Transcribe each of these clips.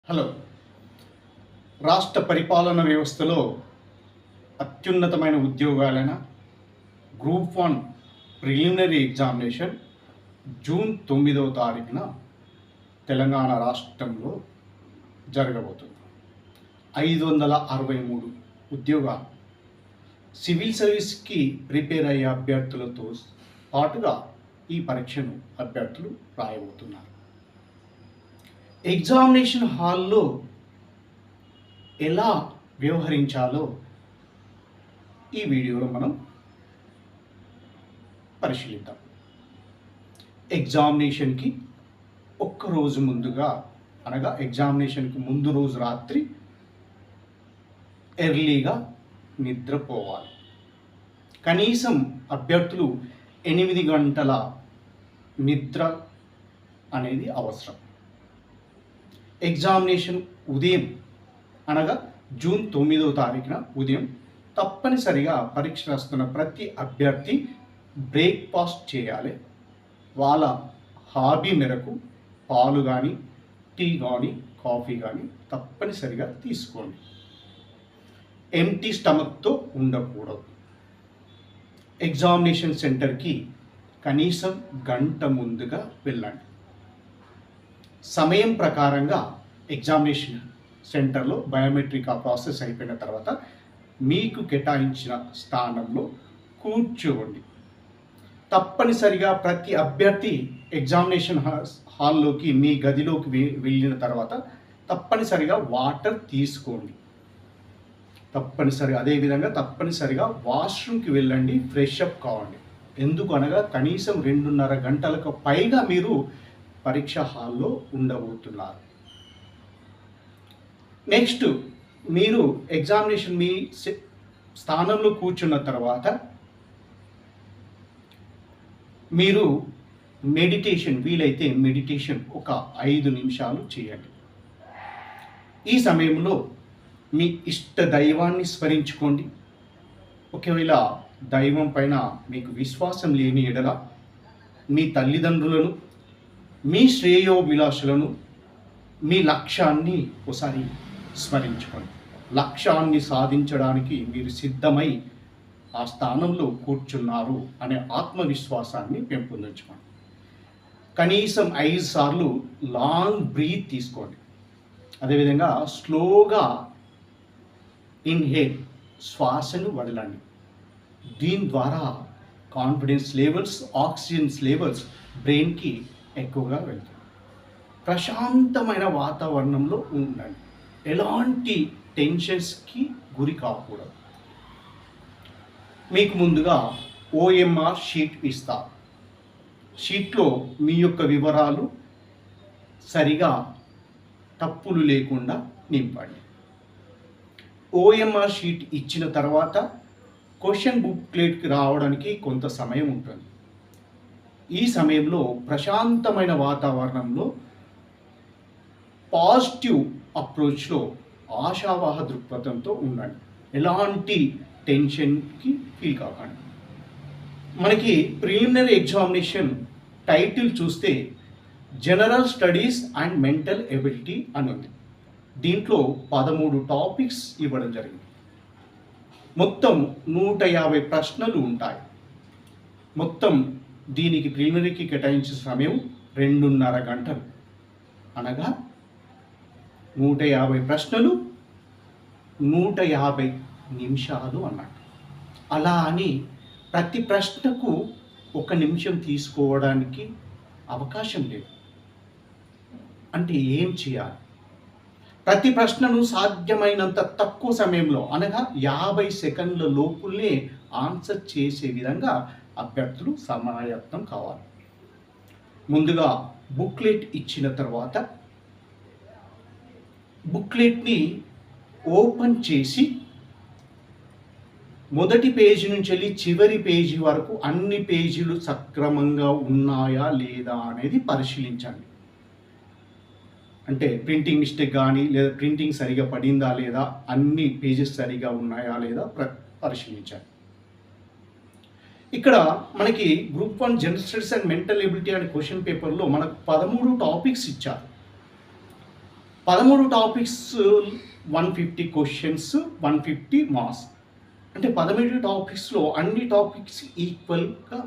Hello. రాష్ట్ర పరిపాలన వ్యవస్థలో అత్యున్నతమైన ఉద్యోగాలైన గ్రూప్ 1 ప్రిలిమినరీ ఎగ్జామినేషన్ జూన్ 9వ తారీఖున తెలంగాణ రాష్ట్రంలో జరగబోతుంది. 563 ఉద్యోగాలు. సివిల్ సర్వీస్కి ప్రిపేర్ అయ్యే అభ్యర్థులతో పాటుగా ఈ పరీక్షను అభ్యర్థులు రాయబోతున్నారు. ఎగ్జామినేషన్ హాల్లో ఎలా వ్యవహరించాలో ఈ వీడియోలో మనం పరిశీలిద్దాం. ఎగ్జామినేషన్కి ఒక్కరోజు ముందుగా అనగా ఎగ్జామినేషన్కి ముందు రోజు రాత్రి ఎర్లీగా నిద్రపోవాలి. కనీసం అభ్యర్థులు 8 గంటల నిద్ర అనేది అవసరం. ఎగ్జామినేషన్ ఉదయం అనగా జూన్ 9వ తారీఖున ఉదయం తప్పనిసరిగా పరీక్ష రాస్తున్న ప్రతి అభ్యర్థి బ్రేక్ఫాస్ట్ చేయాలి. వాళ్ళ హాబీ మేరకు పాలు కానీ టీ కానీ కాఫీ కానీ తప్పనిసరిగా తీసుకోండి. ఎంటీ స్టమక్తో ఉండకూడదు. ఎగ్జామినేషన్ సెంటర్కి కనీసం గంట ముందుగా వెళ్ళండి. సమయం ప్రకారంగా ఎగ్జామినేషన్ సెంటర్లో బయోమెట్రిక్ ప్రాసెస్ అయిపోయిన తర్వాత మీకు కేటాయించిన స్థానంలో కూర్చోండి. తప్పనిసరిగా ప్రతి అభ్యర్థి ఎగ్జామినేషన్ హాల్లోకి మీ గదిలోకి వెళ్ళిన తర్వాత తప్పనిసరిగా వాటర్ తీసుకోండి. అదేవిధంగా తప్పనిసరిగా వాష్రూమ్కి వెళ్ళండి, ఫ్రెష్ అప్ కావండి. ఎందుకు అనగా కనీసం 2.5 గంటలకు పైగా మీరు పరీక్ష హాల్లో ఉండబోతున్నారు. నెక్స్ట్, మీరు ఎగ్జామినేషన్ మీ స్థానంలో కూర్చున్న తర్వాత మీరు వీలైతే మెడిటేషన్ ఒక 5 నిమిషాలు చేయండి. ఈ సమయంలో మీ ఇష్ట దైవాన్ని స్మరించుకోండి. ఒకవేళ దైవం పైన మీకు విశ్వాసం లేని ఎడల మీ తల్లిదండ్రులను, మీ శ్రేయోభిలాషులను, మీ లక్ష్యాన్ని ఒకసారి స్మరించుకోండి. లక్ష్యాన్ని సాధించడానికి మీరు సిద్ధమై ఆ స్థానంలో కూర్చున్నారు అనే ఆత్మవిశ్వాసాన్ని పెంపొందించుకోండి. కనీసం 5 సార్లు లాంగ్ బ్రీత్ తీసుకోండి. అదేవిధంగా స్లోగా ఇన్హేల్, శ్వాసను వదలండి. దీని ద్వారా కాన్ఫిడెన్స్ లెవెల్స్, ఆక్సిజన్ లెవెల్స్ బ్రెయిన్కి ఎక్కువగా వెళ్తాయి. ప్రశాంతమైన వాతావరణంలో ఉండండి. ఎలాంటి టెన్షన్స్కి గురి కాకూడదు. మీకు ముందుగా OMR షీట్ ఇస్తారు. షీట్లో మీ యొక్క వివరాలు సరిగా తప్పులు లేకుండా నింపండి. OMR షీట్ ఇచ్చిన తర్వాత క్వశ్చన్ బుక్లెట్కి రావడానికి కొంత సమయం ఉంటుంది. ఈ సమయంలో ప్రశాంతమైన వాతావరణంలో పాజిటివ్ అప్రోచ్లో ఆశావాహ దృక్పథంతో ఉండండి. ఎలాంటి టెన్షన్కి ఫీల్ కాకండి. మనకి ప్రిలిమినరీ ఎగ్జామినేషన్ టైటిల్ చూస్తే general studies and mental ability అని ఉంది. దీంట్లో 13 టాపిక్స్ ఇవ్వడం జరిగింది. మొత్తం 150 ప్రశ్నలు ఉంటాయి. మొత్తం దీనికి ప్రిలిమినరీకి కేటాయించిన సమయం 2.5 గంటలు. అనగా 150 ప్రశ్నలు 150 నిమిషాలు అన్నట్టు. అలా అని ప్రతి ప్రశ్నకు 1 నిమిషం తీసుకోవడానికి అవకాశం లేదు. అంటే ఏం చేయాలి? ప్రతి ప్రశ్నను సాధ్యమైనంత తక్కువ సమయంలో అనగా 50 సెకండ్ల లోపులే ఆన్సర్ చేసే విధంగా అభ్యర్థులు సమాయత్తం కావాలి. ముందుగా బుక్లెట్ ఇచ్చిన తర్వాత బుక్లెట్ని ఓపెన్ చేసి మొదటి పేజీ నుంచి వెళ్ళి చివరి పేజీ వరకు అన్ని పేజీలు సక్రమంగా ఉన్నాయా లేదా అనేది పరిశీలించండి. అంటే ప్రింటింగ్ మిస్టేక్ కానీ లేదా ప్రింటింగ్ సరిగా పడిందా లేదా, అన్ని పేజెస్ సరిగా ఉన్నాయా లేదా పరిశీలించండి. ఇక్కడ మనకి group 1 general studies and mental ability అనే క్వశ్చన్ పేపర్లో మనకు 13 టాపిక్స్ ఇచ్చారు. 13 టాపిక్స్ 150 క్వశ్చన్స్ 150 మార్క్స్. అంటే 13 టాపిక్స్లో అన్ని టాపిక్స్ ఈక్వల్గా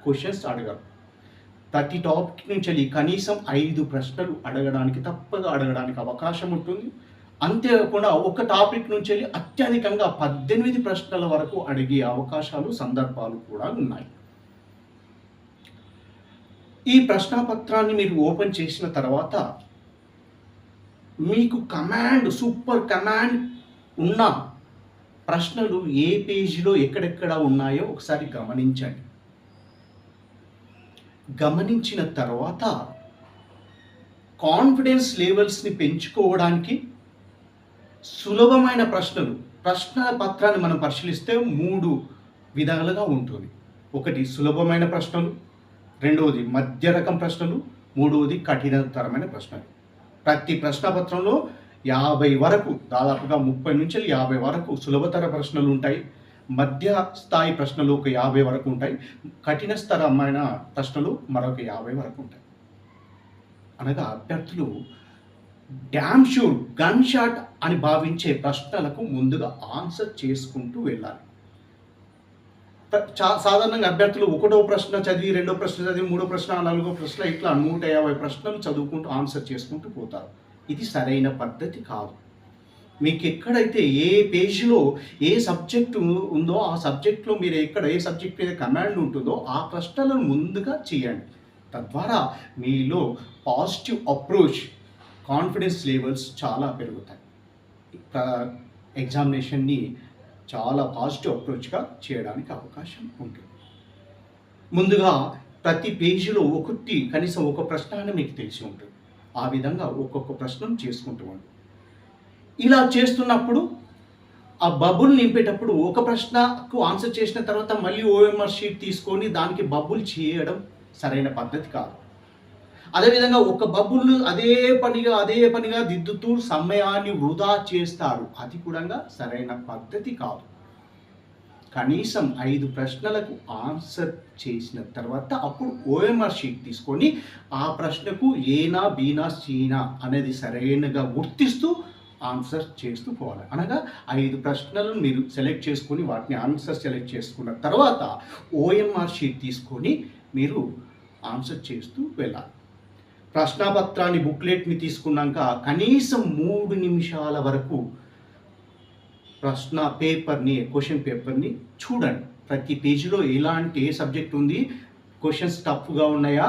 క్వశ్చన్స్ అడగారు. ప్రతి టాపిక్ నుంచి కనీసం 5 ప్రశ్నలు తప్పగా అడగడానికి అవకాశం ఉంటుంది. అంతేకాకుండా ఒక టాపిక్ నుంచి అత్యధికంగా 18 ప్రశ్నల వరకు అడిగే అవకాశాలు, సందర్భాలు కూడా ఉన్నాయి. ఈ ప్రశ్నాపత్రాన్ని మీరు ఓపెన్ చేసిన తర్వాత మీకు సూపర్ కమాండ్ ఉన్న ప్రశ్నలు ఏ పేజీలో ఎక్కడెక్కడ ఉన్నాయో ఒకసారి గమనించండి. గమనించిన తర్వాత కాన్ఫిడెన్స్ లెవెల్స్ని పెంచుకోవడానికి సులభమైన ప్రశ్న పత్రాన్ని మనం పరిశీలిస్తే 3 విధాలుగా ఉంటుంది. ఒకటి సులభమైన ప్రశ్నలు, రెండవది మధ్య రకం ప్రశ్నలు, మూడవది కఠినతరమైన ప్రశ్నలు. ప్రతి ప్రశ్నపత్రంలో 50 వరకు, దాదాపుగా 30 నుంచి 50 వరకు సులభతర ప్రశ్నలు ఉంటాయి. మధ్య స్థాయి ప్రశ్నలు ఒక 50 వరకు ఉంటాయి. కఠిన స్తరమైన ప్రశ్నలు మరొక 50 వరకు ఉంటాయి. అనగా అభ్యర్థులు డ్యామ్ షూర్ గన్ షాట్ అని భావించే ప్రశ్నలకు ముందుగా ఆన్సర్ చేసుకుంటూ వెళ్ళాలి. సాధారణంగా అభ్యర్థులు ఒకటో ప్రశ్న చదివి, రెండో ప్రశ్న చదివి, మూడో ప్రశ్న, నాలుగో ప్రశ్న, ఇట్లా 150 ప్రశ్నలు చదువుకుంటూ ఆన్సర్ చేసుకుంటూ పోతారు. ఇది సరైన పద్ధతి కాదు. మీకు ఎక్కడైతే ఏ పేజీలో ఏ సబ్జెక్టు ఉందో ఆ సబ్జెక్ట్లో మీరు ఏ సబ్జెక్ట్ మీద కమాండ్ ఉంటుందో ఆ ప్రశ్నలను ముందుగా చేయండి. తద్వారా మీలో పాజిటివ్ అప్రోచ్, కాన్ఫిడెన్స్ లెవెల్స్ చాలా పెరుగుతాయి. ఎగ్జామినేషన్ని చాలా పాజిటివ్ అప్రోచ్గా చేయడానికి అవకాశం ఉంటుంది. ముందుగా ప్రతి పేజీలో కనీసం ఒక ప్రశ్న అని మీకు తెలిసి ఉంటుంది. ఆ విధంగా ఒక్కొక్క ప్రశ్నను చేసుకుంటూ ఉంటుంది. ఇలా చేస్తున్నప్పుడు ఆ బబుల్ నింపేటప్పుడు ఒక ప్రశ్నకు ఆన్సర్ చేసిన తర్వాత మళ్ళీ ఓఎంఆర్ షీట్ తీసుకొని దానికి బబుల్ చేయడం సరైన పద్ధతి కాదు. అదేవిధంగా ఒక బబుల్ అదే పనిగా దిద్దుతూ సమయాన్ని వృధా చేస్తారు. అది కూడా సరైన పద్ధతి కాదు. కనీసం 5 ప్రశ్నలకు ఆన్సర్ చేసిన తర్వాత అప్పుడు ఓఎంఆర్ షీట్ తీసుకొని ఆ ప్రశ్నకు ఏనా, బీనా, సీనా అనేది సరైనగా గుర్తిస్తూ ఆన్సర్ చేస్తూ పోవాలి. అనగా 5 ప్రశ్నలను మీరు సెలెక్ట్ చేసుకొని వాటిని ఆన్సర్ సెలెక్ట్ చేసుకున్న తర్వాత ఓఎంఆర్ షీట్ తీసుకొని మీరు ఆన్సర్ చేస్తూ వెళ్ళాలి. ప్రశ్నాపత్రాన్ని, బుక్లెట్ని తీసుకున్నాక కనీసం 3 నిమిషాల వరకు క్వశ్చన్ పేపర్ని చూడండి. ప్రతి పేజీలో ఏ సబ్జెక్ట్ ఉంది, క్వశ్చన్స్ టఫ్గా ఉన్నాయా,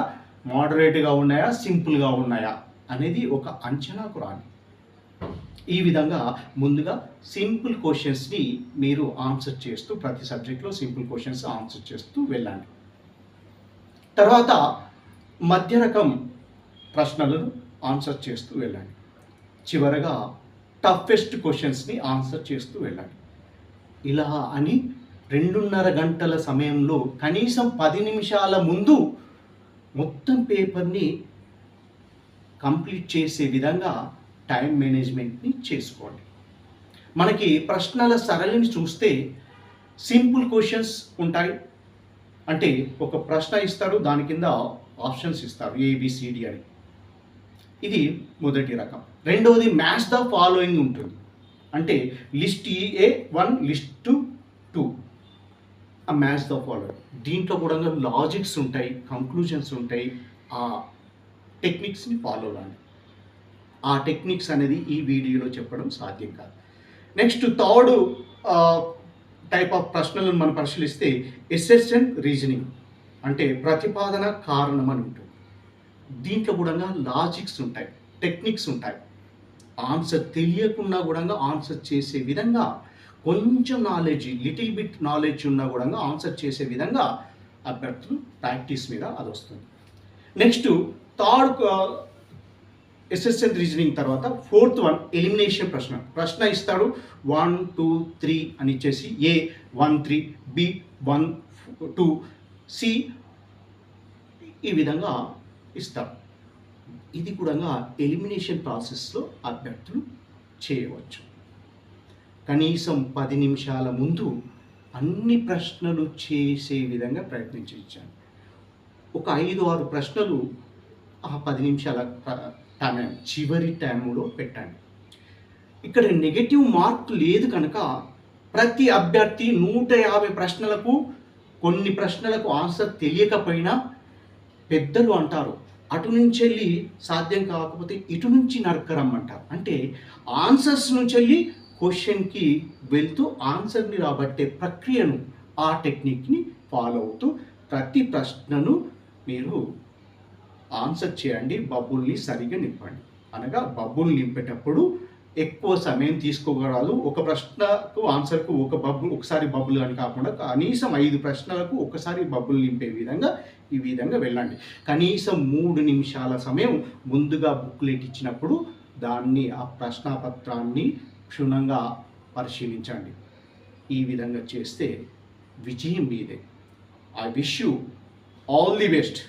మోడరేట్గా ఉన్నాయా, సింపుల్గా ఉన్నాయా అనేది ఒక అంచనాకు రాని. ఈ విధంగా ముందుగా సింపుల్ క్వశ్చన్స్ని మీరు ఆన్సర్ చేస్తూ ప్రతి సబ్జెక్ట్లో సింపుల్ క్వశ్చన్స్ ఆన్సర్ చేస్తూ వెళ్ళండి. తర్వాత మధ్య రకం ప్రశ్నలను ఆన్సర్ చేస్తూ వెళ్ళండి. చివరగా టఫెస్ట్ క్వశ్చన్స్ని ఆన్సర్ చేస్తూ వెళ్ళండి. ఇలా అని 2.5 గంటల సమయంలో కనీసం 10 నిమిషాల ముందు మొత్తం పేపర్ని కంప్లీట్ చేసే విధంగా టైం మేనేజ్మెంట్ని చేసుకోండి. మనకి ప్రశ్నల సరళిని చూస్తే సింపుల్ క్వశ్చన్స్ ఉంటాయి. అంటే ఒక ప్రశ్న ఇస్తారు, దాని కింద ఆప్షన్స్ ఇస్తారు ABCD అని. ఇది మొదటి రకం. రెండవది మ్యాచ్ ద ఫాలోయింగ్ ఉంటుంది. అంటే లిస్ట్ A1, లిస్ట్ 2, ఆ మ్యాచ్ ద ఫాలోయింగ్. దీంట్లో కూడా లాజిక్స్ ఉంటాయి, కంక్లూజన్స్ ఉంటాయి. ఆ టెక్నిక్స్ని ఫాలో అవ్వండి. ఆ టెక్నిక్స్ అనేది ఈ వీడియోలో చెప్పడం సాధ్యం కాదు. నెక్స్ట్ థర్డ్ టైప్ ఆఫ్ ప్రశ్నలను మనం పరిశీలిస్తే ఎసెసెంట్ రీజనింగ్, అంటే ప్రతిపాదన కారణం అని ఉంటుంది. దీంట్లో కూడా లాజిక్స్ ఉంటాయి, టెక్నిక్స్ ఉంటాయి. ఆన్సర్ తెలియకుండా కూడా ఆన్సర్ చేసే విధంగా, కొంచెం లిటిల్ బిట్ నాలెడ్జ్ ఉన్నా కూడా ఆన్సర్ చేసే విధంగా అభ్యర్థులు ప్రాక్టీస్ మీద అది వస్తుంది. నెక్స్ట్ థర్డ్ ఎసెసెంట్ రీజనింగ్ తర్వాత ఫోర్త్ వన్ ఎలిమినేషన్ ప్రశ్న ఇస్తాడు. 1, 2, 3 అని ఇచ్చేసి A 1, 3, B 1, 2, C ఈ విధంగా ఇస్తారు. ఇది కూడా ఎలిమినేషన్ ప్రాసెస్లో అభ్యర్థులు చేయవచ్చు. కనీసం 10 నిమిషాల ముందు అన్ని ప్రశ్నలు చేసే విధంగా ప్రయత్నించాను. ఒక 5-6 ప్రశ్నలు ఆ 10 నిమిషాల సమయం చివరి టైంలో పెట్టండి. ఇక్కడ నెగటివ్ మార్క్ లేదు కనుక ప్రతి అభ్యర్థి 150 ప్రశ్నలకు కొన్ని ప్రశ్నలకు ఆన్సర్ తెలియకపోయినా పెద్దలు అంటారు అటు నుంచి వెళ్ళి సాధ్యం కాకపోతే ఇటు నుంచి నరకరమ్మంటారు. అంటే ఆన్సర్స్ నుంచి వెళ్ళి క్వశ్చన్కి వెళ్తూ ఆన్సర్ని రాబట్టే ప్రక్రియను ఆ టెక్నిక్ని ఫాలో అవుతూ ప్రతి ప్రశ్నను మీరు ఆన్సర్ చేయండి. బబుల్ని సరిగా నింపండి. అనగా బబుల్ నింపేటప్పుడు ఎక్కువ సమయం తీసుకోగలరు. ఒక ప్రశ్నకు ఆన్సర్కు ఒకసారి బబుల్ అని కాకుండా కనీసం 5 ప్రశ్నలకు ఒకసారి బబుల్ నింపే విధంగా ఈ విధంగా వెళ్ళండి. కనీసం 3 నిమిషాల సమయం ముందుగా బుక్లెట్ ఇచ్చినప్పుడు దాన్ని ఆ ప్రశ్నాపత్రాన్ని క్షుణ్ణంగా పరిశీలించండి. ఈ విధంగా చేస్తే విజయం మీదే. I wish you all the best.